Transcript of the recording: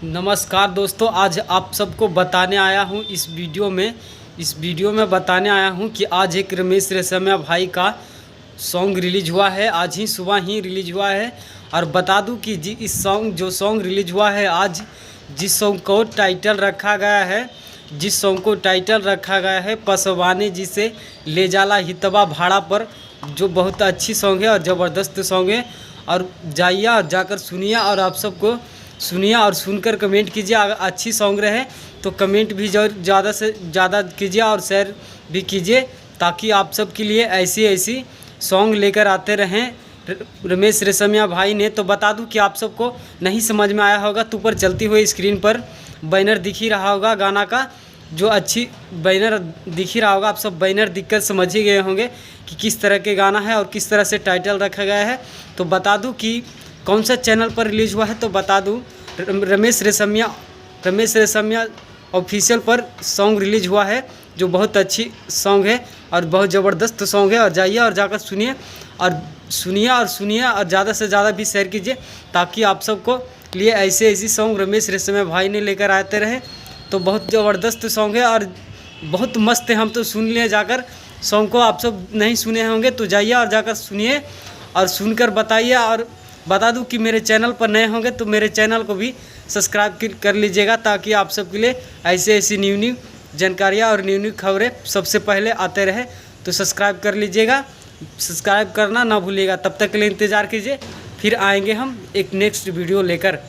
नमस्कार दोस्तों, आज आप सबको बताने आया हूँ इस वीडियो में बताने आया हूँ कि आज एक रमेश रेशमिया भाई का सॉन्ग रिलीज हुआ है। आज ही सुबह ही रिलीज हुआ है। और बता दूँ कि इस सॉन्ग रिलीज हुआ है आज, जिस सॉन्ग को टाइटल रखा गया है पसवाने जी से ले जाला हितवा भाड़ा पर, जो बहुत अच्छी सॉन्ग है और ज़बरदस्त सॉन्ग है। और जाइए और जाकर सुनिए, और आप सबको सुनिए और सुनकर कमेंट कीजिए। अगर अच्छी सॉन्ग रहे तो कमेंट भी ज़्यादा से ज़्यादा कीजिए और शेयर भी कीजिए, ताकि आप सब के लिए ऐसी सॉन्ग लेकर आते रहें रमेश रेशमिया भाई ने। तो बता दूं कि आप सबको नहीं समझ में आया होगा तो ऊपर चलती हुई स्क्रीन पर बैनर दिख ही रहा होगा गाना का, जो अच्छी बैनर दिख ही रहा होगा। आप सब बैनर दिखकर समझ ही गए होंगे कि किस तरह के गाना है और किस तरह से टाइटल रखा गया है। तो बता दूं कि कौन सा चैनल पर रिलीज़ हुआ है, तो बता दूं रमेश रेशमिया ऑफिशियल पर सॉन्ग रिलीज हुआ है, जो बहुत अच्छी सॉन्ग है और बहुत ज़बरदस्त सॉन्ग है। और जाइए और जाकर सुनिए और ज़्यादा से ज़्यादा भी शेयर कीजिए, ताकि आप सबको लिए ऐसी सॉन्ग रमेश रेशमिया भाई ने लेकर आते रहे। तो बहुत ज़बरदस्त सॉन्ग है और बहुत मस्त है। हम तो सुन लिए जाकर सॉन्ग को, आप सब नहीं सुने होंगे तो जाइए और जाकर सुनिए और सुनकर बताइए। और बता दूं कि मेरे चैनल पर नए होंगे तो मेरे चैनल को भी सब्सक्राइब कर लीजिएगा, ताकि आप सबके लिए ऐसी न्यू जानकारियाँ और न्यू खबरें सबसे पहले आते रहे। तो सब्सक्राइब कर लीजिएगा, सब्सक्राइब करना ना भूलिएगा। तब तक के लिए इंतज़ार कीजिए, फिर आएंगे हम एक नेक्स्ट वीडियो लेकर।